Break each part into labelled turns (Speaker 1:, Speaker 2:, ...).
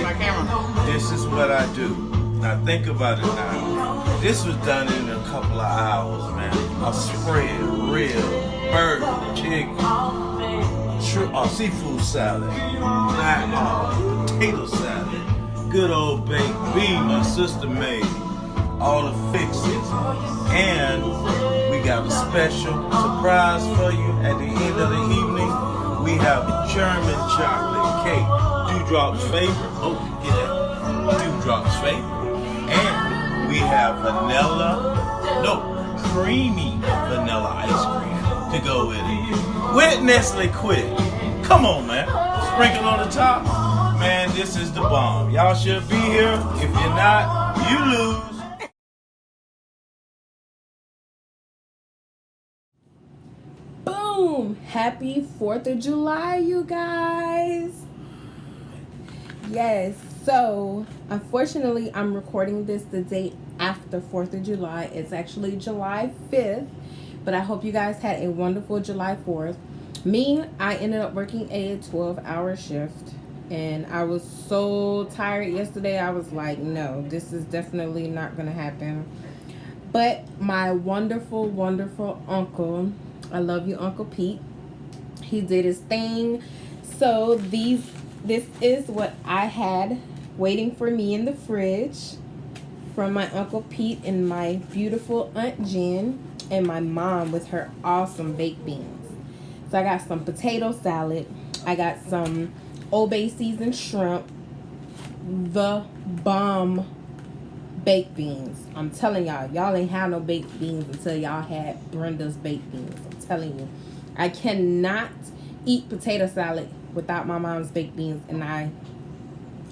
Speaker 1: my camera.
Speaker 2: This is what I do. Now think about it now. This was done in a couple of hours, man. A spread, rib, burger, chicken, seafood salad, potato salad, good old baked bean my sister made, all the fixings, and we got a special surprise for you at the end of the evening. We have German chocolate cake, Dewdrop's favorite. Oh, get that. Dewdrop's favorite. And we have creamy vanilla ice cream to go with it. With Nestle Quik. Come on, man. Sprinkle on the top. Man, this is the bomb. Y'all should be here. If you're not, you lose.
Speaker 3: Boom! Happy 4th of July, you guys. Yes, so unfortunately I'm recording this the day after 4th of July. It's actually July 5th, but I hope you guys had a wonderful July 4th. I ended up working a 12-hour shift, and I was so tired yesterday. I was like, no, this is definitely not gonna happen. But my wonderful, wonderful uncle, I love you, Uncle Pete, he did his thing. So this is what I had waiting for me in the fridge from my Uncle Pete and my beautiful Aunt Jen and my mom with her awesome baked beans. So I got some potato salad. I got some Old Bay seasoned shrimp. The bomb baked beans. I'm telling y'all ain't had no baked beans until y'all had Brenda's baked beans. I'm telling you. I cannot eat potato salad without my mom's baked beans, and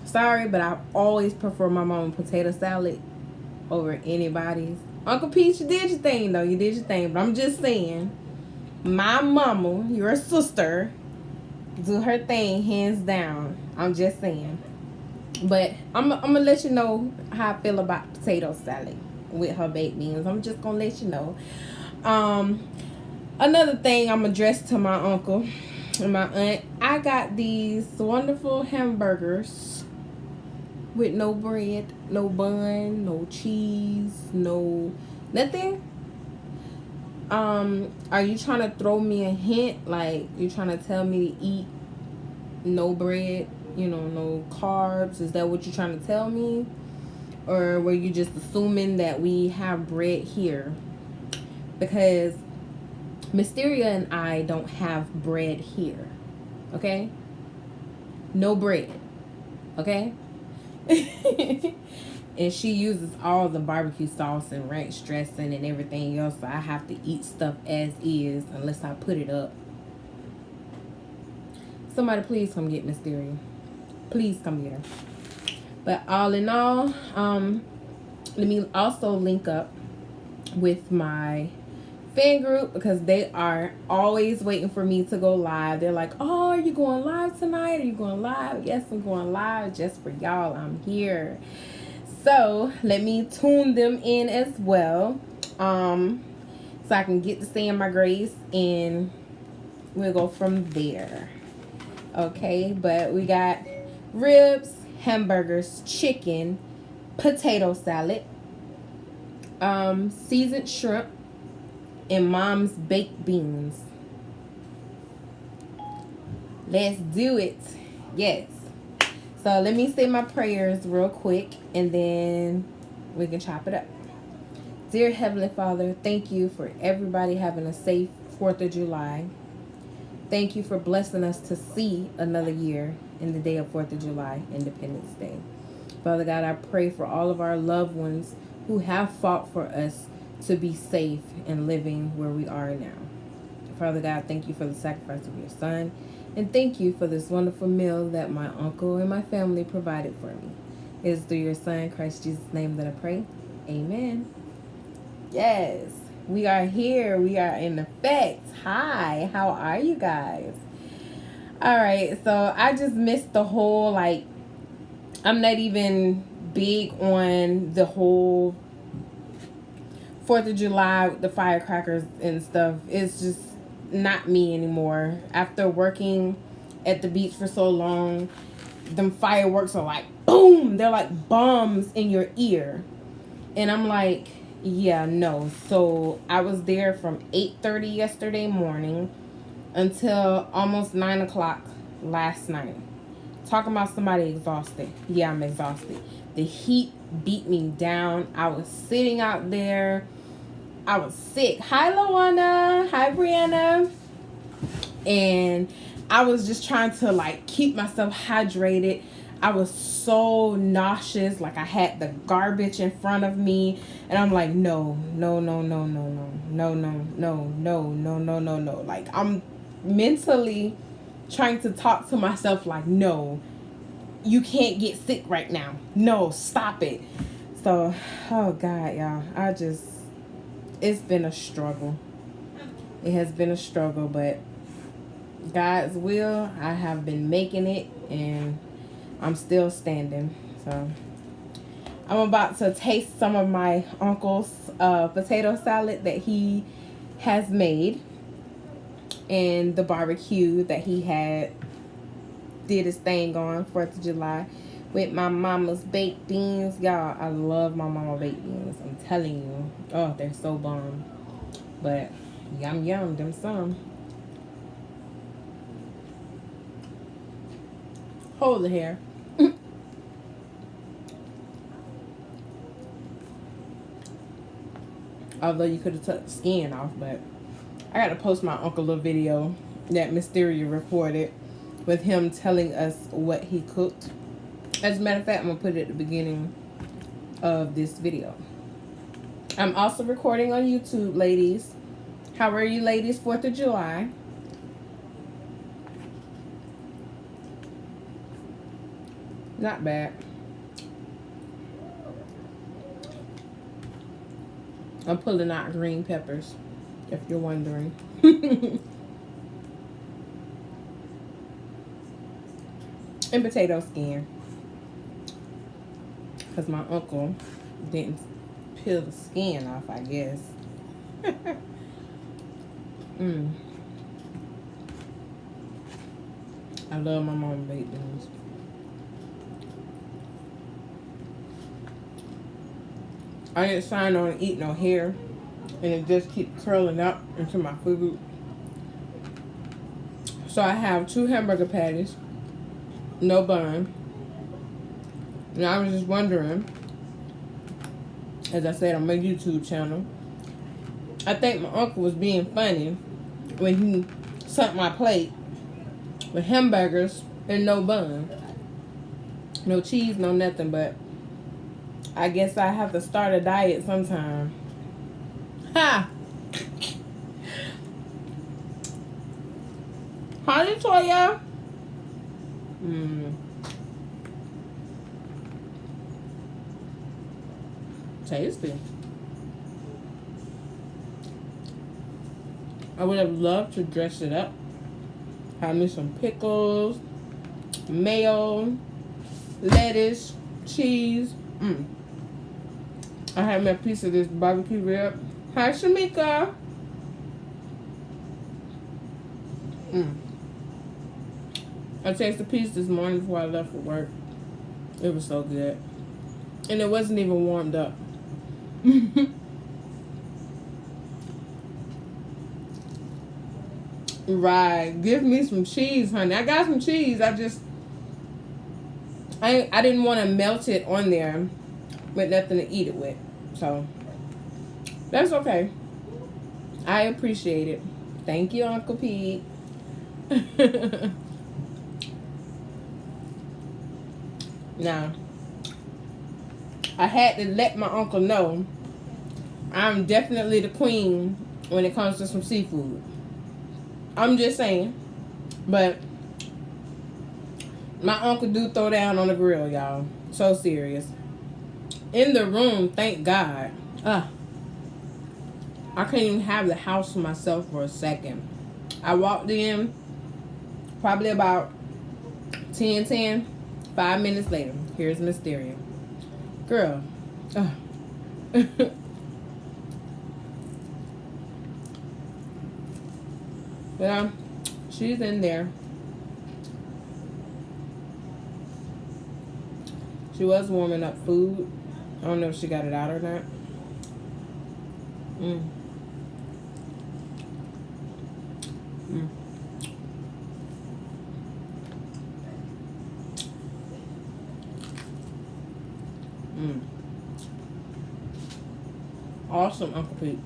Speaker 3: sorry, but I always prefer my mom's potato salad over anybody's. Uncle Pete, you did your thing though. You did your thing, but I'm just saying, my mama, your sister, do her thing hands down. I'm just saying. But I'm gonna let you know how I feel about potato salad with her baked beans. I'm just gonna let you know. Another thing I'm addressed to my uncle and my aunt. I got these wonderful hamburgers with no bread, no bun, no cheese, no nothing. Are you trying to throw me a hint? Like, you trying to tell me to eat no bread, no carbs? Is that what you're trying to tell me? Or were you just assuming that we have bread here? Because Mysteria and I don't have bread here. Okay? No bread. Okay? And she uses all the barbecue sauce and ranch dressing and everything else, so I have to eat stuff as is unless I put it up. Somebody please come get Mysteria. Please come get her. But all in all, let me also link up with my fan group, because they are always waiting for me to go live. They're like, oh, are you going live tonight? Are you going live? Yes, I'm going live just for y'all. I'm here. So let me tune them in as well, so I can get to saying my grace, and we'll go from there. Okay, but we got ribs, hamburgers, chicken, potato salad, seasoned shrimp, and mom's baked beans. Let's do it. Yes. So let me say my prayers real quick, and then we can chop it up. Dear Heavenly Father, thank you for everybody having a safe 4th of July. Thank you for blessing us to see another year in the day of 4th of July, Independence Day. Father God, I pray for all of our loved ones who have fought for us to be safe and living where we are now. Father God, thank you for the sacrifice of your son. And thank you for this wonderful meal that my uncle and my family provided for me. It is through your son, Christ Jesus' name, that I pray. Amen. Yes, we are here. We are in effect. Hi, how are you guys? All right, so I just missed the whole, I'm not even big on the whole 4th of July, the firecrackers and stuff. It's just not me anymore. After working at the beach for so long, them fireworks are like boom, they're like bombs in your ear. And I'm like, yeah, no. So I was there from 8:30 yesterday morning until almost 9 o'clock last night. Talking about somebody exhausted. Yeah, I'm exhausted. The heat beat me down. I was sitting out there. I was sick. Hi, Luana. Hi, Brianna. And I was just trying to like keep myself hydrated. I was so nauseous, like I had the garbage in front of me, and I'm like, no. Like, I'm mentally trying to talk to myself like, no, you can't get sick right now. No, stop it. So, oh God, y'all, it's been a struggle. It has been a struggle, but God's will, I have been making it, and I'm still standing. So I'm about to taste some of my uncle's potato salad that he has made, and the barbecue that he did his thing on 4th of July with my mama's baked beans. Y'all, I love my mama baked beans. I'm telling you. Oh, they're so bomb. But yum yum, them some. Hold the hair. Although you could have took the skin off, but I got to post my uncle a video that Mysteria recorded with him telling us what he cooked. As a matter of fact, I'm going to put it at the beginning of this video. I'm also recording on YouTube, ladies. How are you, ladies? 4th of July. Not bad. I'm pulling out green peppers, if you're wondering. And potato skin. Because my uncle didn't peel the skin off, I guess. I love my mama baked beans. I didn't sign on to eat no hair, and it just keeps curling up into my food. So I have 2 hamburger patties, no bun. And I was just wondering, as I said on my YouTube channel, I think my uncle was being funny when he sent my plate with hamburgers and no bun. No cheese, no nothing, but I guess I have to start a diet sometime. Ha! Hi, Latoya. Tasty. I would have loved to dress it up. Have me some pickles, mayo, lettuce, cheese. I had me a piece of this barbecue rib. Hi, Shamika. I tasted a piece this morning before I left for work. It was so good. And it wasn't even warmed up. Right. Give me some cheese, honey. I got some cheese. I didn't want to melt it on there with nothing to eat it with. So that's okay. I appreciate it. Thank you, Uncle Pete. Now, I had to let my uncle know I'm definitely the queen when it comes to some seafood. I'm just saying. But my uncle do throw down on the grill, y'all. So serious. In the room, thank God. I couldn't even have the house to myself for a second. I walked in probably about 10, 5 minutes later. Here's Mysteria. Girl. Yeah, she's in there. She was warming up food. I don't know if she got it out or not. Mm. Mm. Mm. Awesome, Uncle Pete.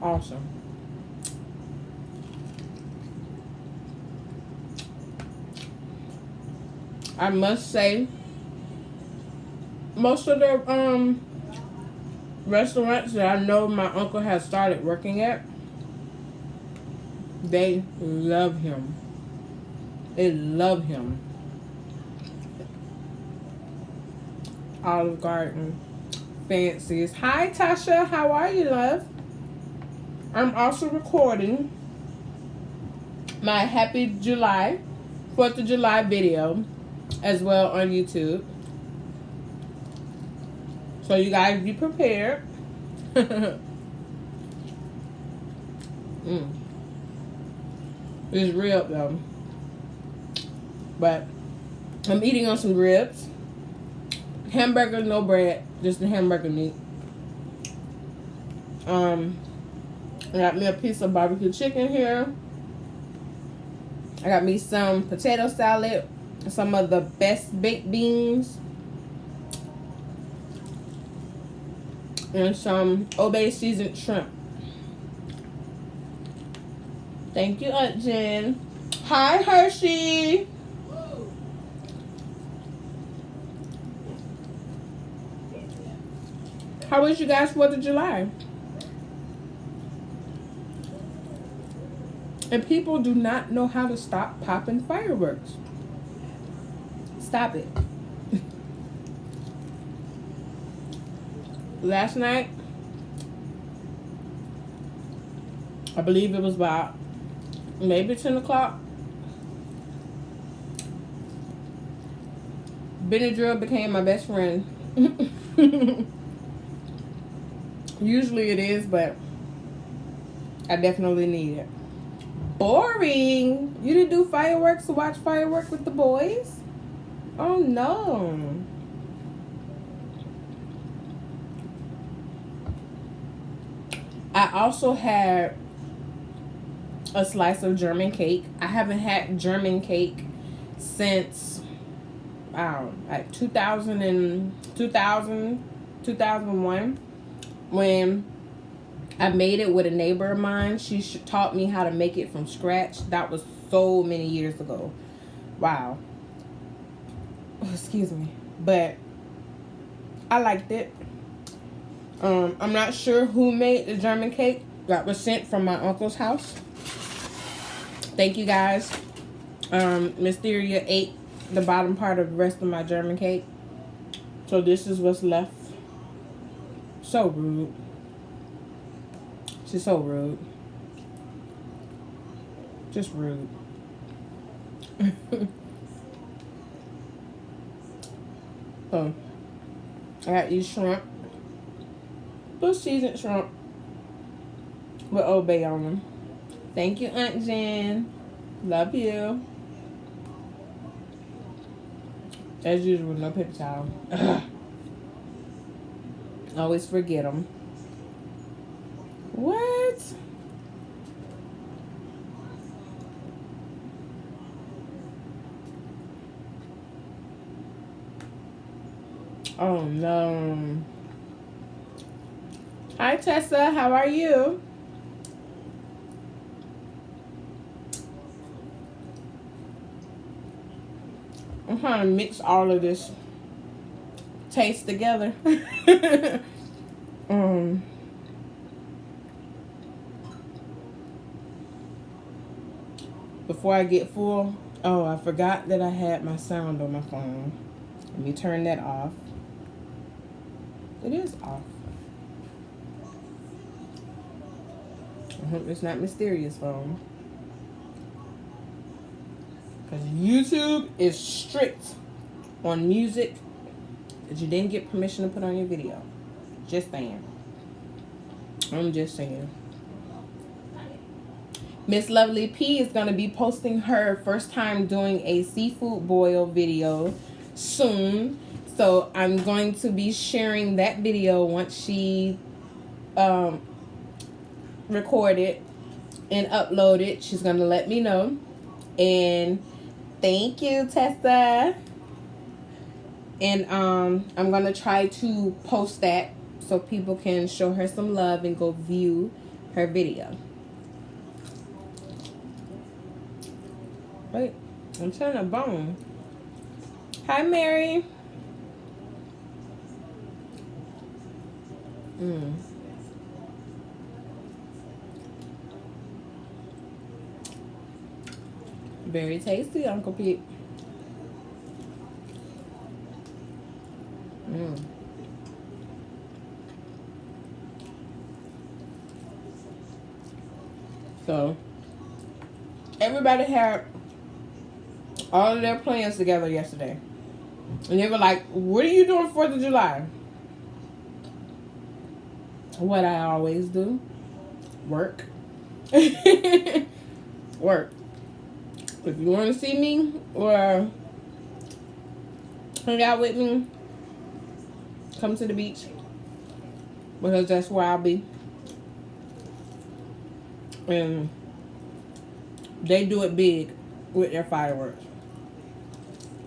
Speaker 3: Awesome. I must say, most of the restaurants that I know my uncle has started working at, they love him. They love him. Olive Garden, Fancy's. Hi, Tasha. How are you, love? I'm also recording my Happy July, 4th of July video as well on YouTube. So you guys be prepared. It's rib though. But I'm eating on some ribs. Hamburger, no bread, just the hamburger meat. I got me a piece of barbecue chicken here. I got me some potato salad, some of the best baked beans, and some Obey seasoned shrimp. Thank you, Aunt Jen. Hi, Hershey. How was you guys 4th of July? And people do not know how to stop popping fireworks. Stop it. Last night, I believe it was about maybe 10 o'clock. Benadryl became my best friend. Usually it is, but I definitely need it. Boring. You didn't do fireworks to watch fireworks with the boys? Oh no. I also had a slice of German cake. I haven't had German cake since like 2001 when I made it with a neighbor of mine. She taught me how to make it from scratch. That was so many years ago. Wow. Oh, excuse me. But I liked it. I'm not sure who made the German cake. That was sent from my uncle's house. Thank you guys. Mysteria ate the bottom part of the rest of my German cake. So this is what's left. So rude. She's so rude. Just rude. Oh, I got these shrimp. Little seasoned shrimp with Old Bay on them. Thank you, Aunt Jen. Love you. As usual, no paper towel. Always forget them. What? Oh no. Hi Tessa, how are you? I'm trying to mix all of this taste together. Before I get full, oh, I forgot that I had my sound on my phone. Let me turn that off. It is off. I hope it's not Mysterious phone. Because YouTube is strict on music that you didn't get permission to put on your video. Just saying. I'm just saying. Miss Lovely P is going to be posting her first time doing a seafood boil video soon. So I'm going to be sharing that video once she record it and upload it. She's gonna let me know. And thank you, Tessa. And I'm gonna try to post that so people can show her some love and go view her video. Wait, I'm trying to bone. Hi, Mary. Very tasty, Uncle Pete. So, everybody had all of their plans together yesterday. And they were like, what are you doing 4th of July? What I always do. Work. Work. If you want to see me or hang out with me, come to the beach. Because that's where I'll be. And they do it big with their fireworks.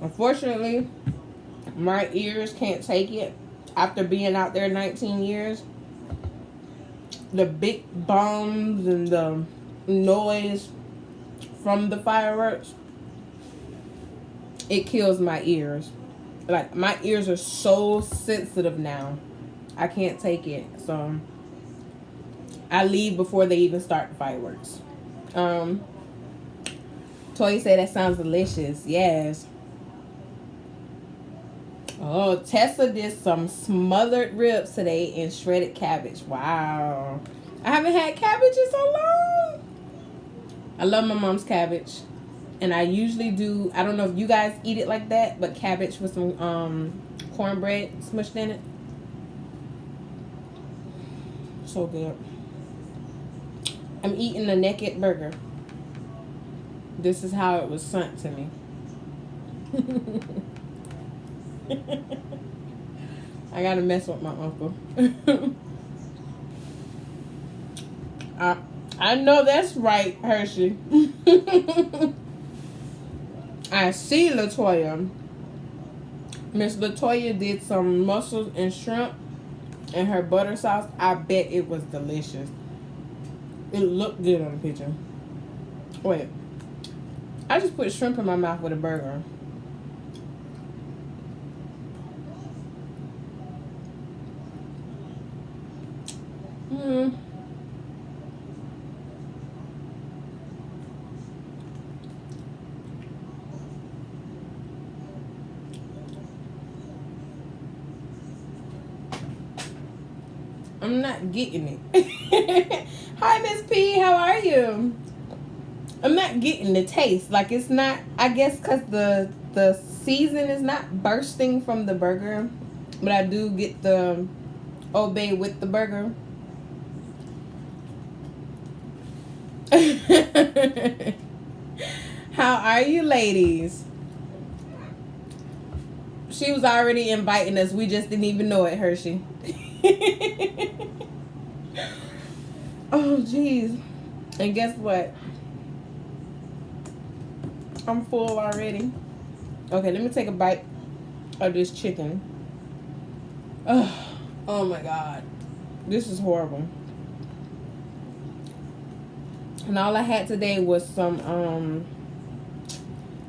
Speaker 3: Unfortunately, my ears can't take it. After being out there 19 years, the big bombs and the noise from the fireworks, it kills my ears. Like, my ears are so sensitive now. I can't take it. So I leave before they even start the fireworks. Toy said that sounds delicious. Yes. Oh, Tessa did some smothered ribs today and shredded cabbage. Wow. I haven't had cabbage in so long. I love my mom's cabbage. And I usually do, I don't know if you guys eat it like that, but cabbage with some cornbread smushed in it. So good. I'm eating a naked burger. This is how it was sent to me. I gotta mess with my uncle. I know that's right, Hershey. I see Latoya. Miss Latoya did some mussels and shrimp in her butter sauce. I bet it was delicious. It looked good on the picture. Wait. I just put shrimp in my mouth with a burger. I'm not getting it. Hi, Miss P. How are you? I'm not getting the taste. Like, it's not, I guess because the season is not bursting from the burger. But I do get the Old Bay with the burger. How are you, ladies? She was already inviting us. We just didn't even know it, Hershey. Oh, jeez. And guess what? I'm full already. Okay, let me take a bite of this chicken. Oh my God. This is horrible. And all I had today was some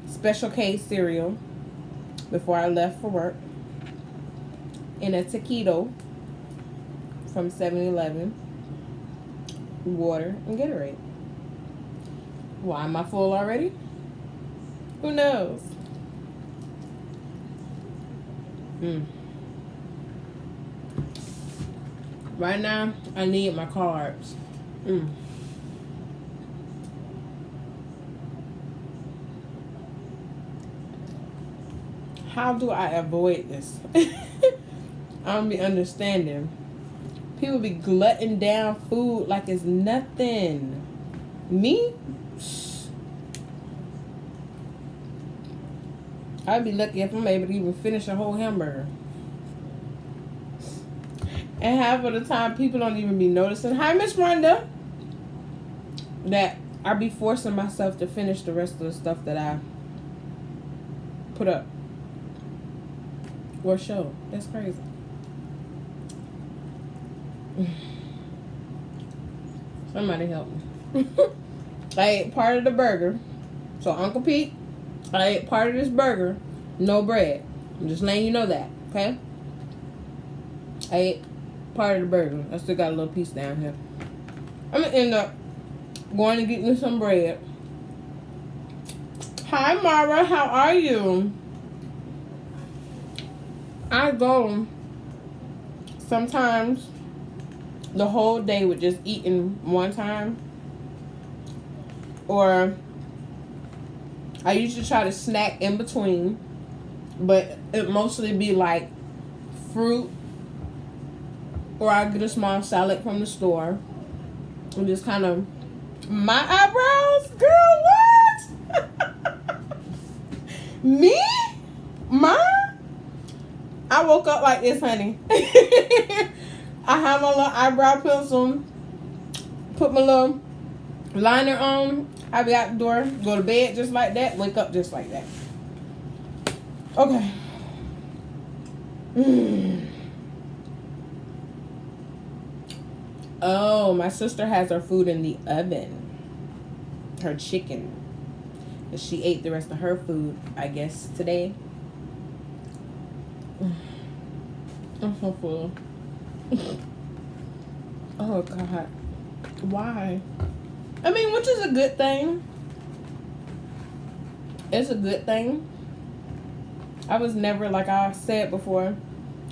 Speaker 3: Special K cereal before I left for work. And a taquito from 7-Eleven. Water and Gatorade. Why am I full already? Who knows? Right now, I need my carbs. How do I avoid this? I don't be understanding. People be glutting down food like it's nothing. Me? I'd be lucky if I'm able to even finish a whole hamburger. And half of the time, people don't even be noticing. Hi, Miss Brenda. That I be forcing myself to finish the rest of the stuff that I put up or show. That's crazy. Somebody help me. I ate part of the burger. So Uncle Pete, I ate part of this burger, no bread. I'm just letting you know that, okay? I ate part of the burger. I still got a little piece down here. I'm gonna end up going to get me some bread. Hi Mara, how are you? I go sometimes the whole day with just eating one time, or I usually try to snack in between, but it mostly be like fruit, or I get a small salad from the store and just kind of, my eyebrows, girl, what? Me? I woke up like this, honey. I have my little eyebrow pencil, put my little liner on, I be out the door, go to bed just like that, wake up just like that. Okay. Oh, my sister has her food in the oven. Her chicken. She ate the rest of her food, I guess, today. I'm so full. Oh, God. Why? I mean, which is a good thing. It's a good thing. I was never, like I said before,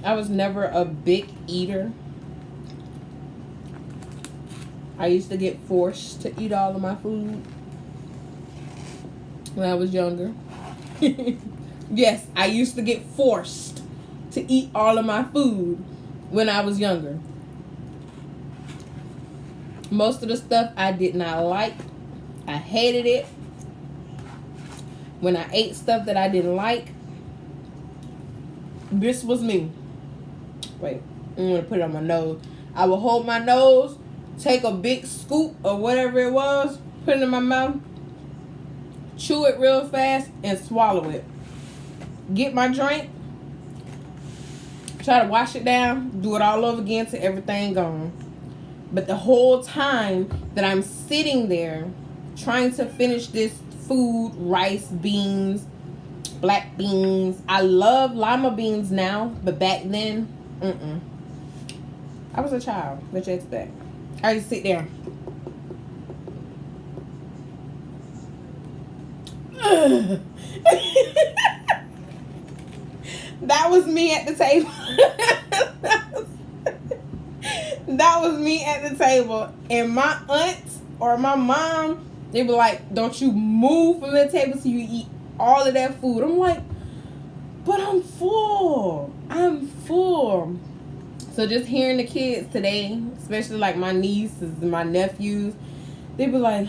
Speaker 3: I was never a big eater. I used to get forced to eat all of my food when I was younger. Yes, I used to get forced to eat all of my food when I was younger. Most of the stuff I did not like. I hated it. When I ate stuff that I didn't like, this was me. Wait, I'm going to put it on my nose. I would hold my nose, take a big scoop or whatever it was, put it in my mouth, chew it real fast, and swallow it. Get my drink, try to wash it down, do it all over again till everything gone. But the whole time that I'm sitting there trying to finish this food, rice, beans, black beans. I love lima beans now, but back then, I was a child. What you expect? I used to sit there. That was me at the table. That was me at the table. And my aunt or my mom, they be like, don't you move from the table till you eat all of that food. I'm like, but I'm full. I'm full. So just hearing the kids today, especially like my nieces and my nephews, they be like,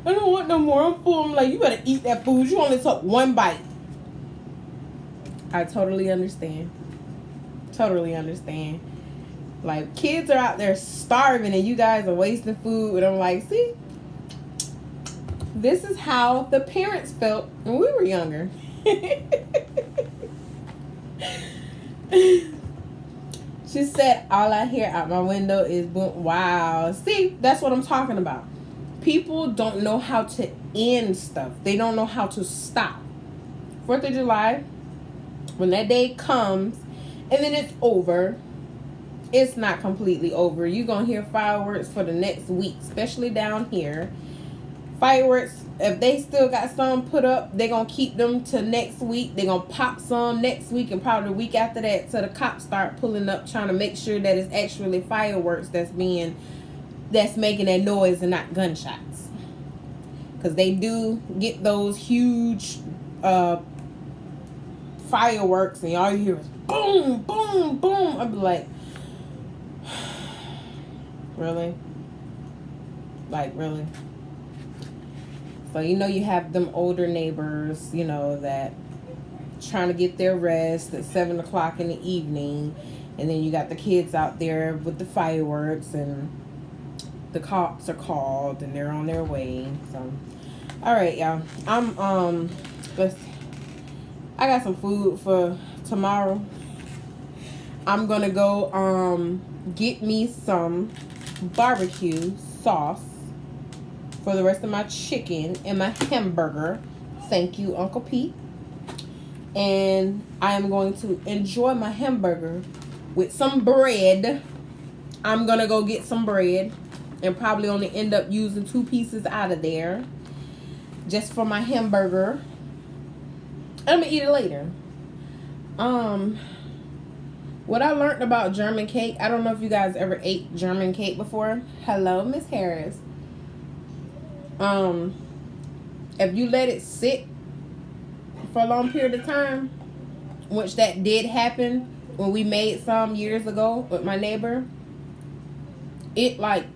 Speaker 3: I don't want no more. I'm full. I'm like, you better eat that food. You only took one bite. I totally understand. Totally understand. Like, kids are out there starving and you guys are wasting food. And I'm like, see, this is how the parents felt when we were younger. She said, all I hear out my window is boom. Wow. See, that's what I'm talking about. People don't know how to end stuff. They don't know how to stop. 4th of July, when that day comes and then it's over, it's not completely over. You're going to hear fireworks for the next week, especially down here. Fireworks, if they still got some put up, they're going to keep them to next week. They're going to pop some next week and probably the week after that till the cops start pulling up trying to make sure that it's actually fireworks that's making that noise and not gunshots. Because they do get those huge fireworks and all you hear is boom, boom, boom. I'd be like, really? Like, really? So, you know, you have them older neighbors, you know, that trying to get their rest at 7 o'clock in the evening. And then you got the kids out there with the fireworks, and the cops are called and they're on their way. So, all right, y'all. I got some food for tomorrow. I'm gonna go get me some barbecue sauce for the rest of my chicken and my hamburger. Thank you, Uncle Pete. And I am going to enjoy my hamburger with some bread. I'm gonna go get some bread and probably only end up using 2 pieces out of there just for my hamburger. I'm gonna eat it later. What I learned about German cake, I don't know if you guys ever ate German cake before. Hello, Miss Harris. If you let it sit for a long period of time, which that did happen when we made some years ago with my neighbor, it like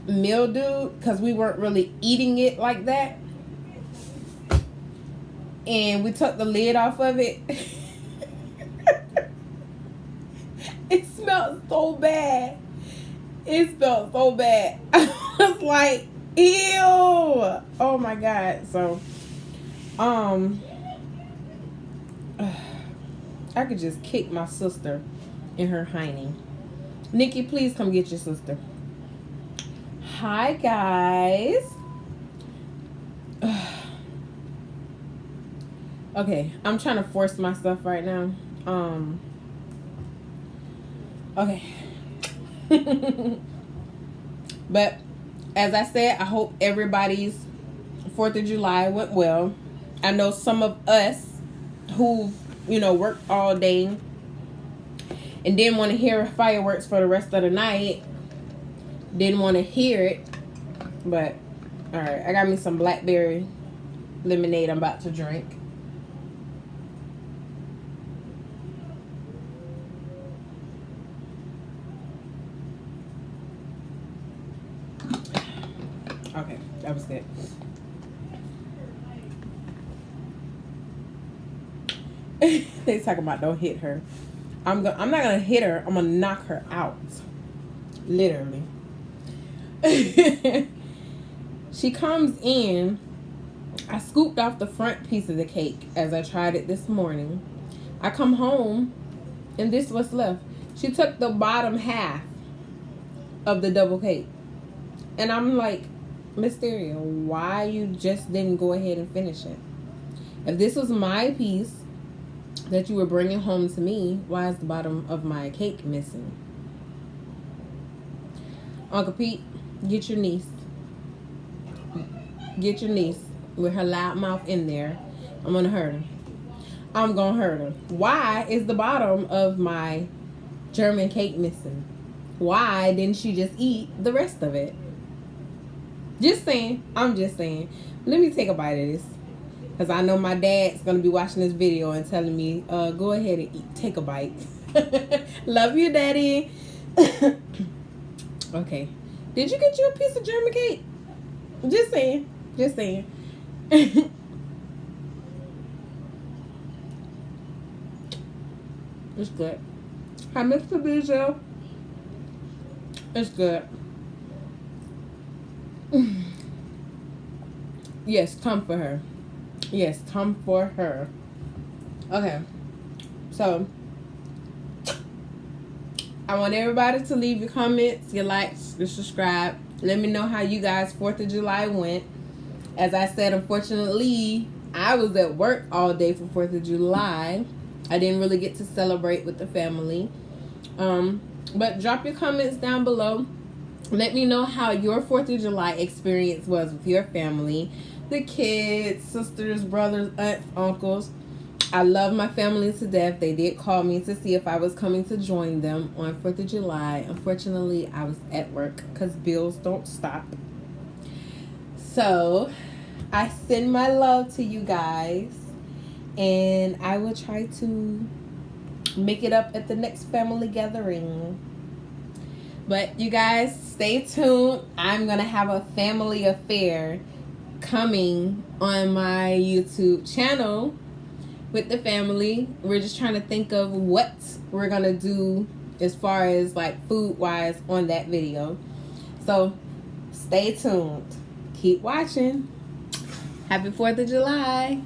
Speaker 3: mildewed because we weren't really eating it like that. And we took the lid off of it. It smelled so bad. It smelled so bad. I was like, ew. Oh my God. So, I could just kick my sister in her hiney. Nikki, please come get your sister. Hi, guys. Okay, I'm trying to force myself right now. Okay. But as I said, I hope everybody's 4th of July went well. I know some of us who, worked all day and didn't want to hear fireworks for the rest of the night. Didn't want to hear it. But, alright, I got me some blackberry lemonade I'm about to drink. Okay, that was good. They talking about don't hit her. I'm not gonna hit her. I'm gonna knock her out. Literally. She comes in. I scooped off the front piece of the cake as I tried it this morning. I come home and this is what's left. She took the bottom half of the double cake. And I'm like, Mysteria, why you just didn't go ahead and finish it? If this was my piece that you were bringing home to me, why is the bottom of my cake missing? Uncle Pete, get your niece. Get your niece with her loud mouth in there. I'm gonna hurt her. I'm gonna hurt her. Why is the bottom of my German cake missing? Why didn't she just eat the rest of it? Just saying. I'm just saying. Let me take a bite of this. Because I know my dad's going to be watching this video and telling me, go ahead and eat. Take a bite. Love you, Daddy. Okay. Did you get you a piece of German cake? Just saying. Just saying. It's good. Hi, Mr. Bijou. It's good. Yes, come for her. Yes, come for her. Okay. So, I want everybody to leave your comments, your likes, your subscribe. Let me know how you guys' 4th of July went. As I said, unfortunately, I was at work all day for 4th of July. I didn't really get to celebrate with the family. But drop your comments down below. Let me know how your 4th of July experience was with your family. The kids, sisters, brothers, aunts, uncles. I love my family to death. They did call me to see if I was coming to join them on 4th of July. Unfortunately, I was at work because bills don't stop. So, I send my love to you guys. And I will try to make it up at the next family gathering. But you guys, stay tuned. I'm going to have a family affair coming on my YouTube channel. with the family. We're just trying to think of what we're gonna do as far as like food wise on that video. So stay tuned. Keep watching. Happy 4th of July.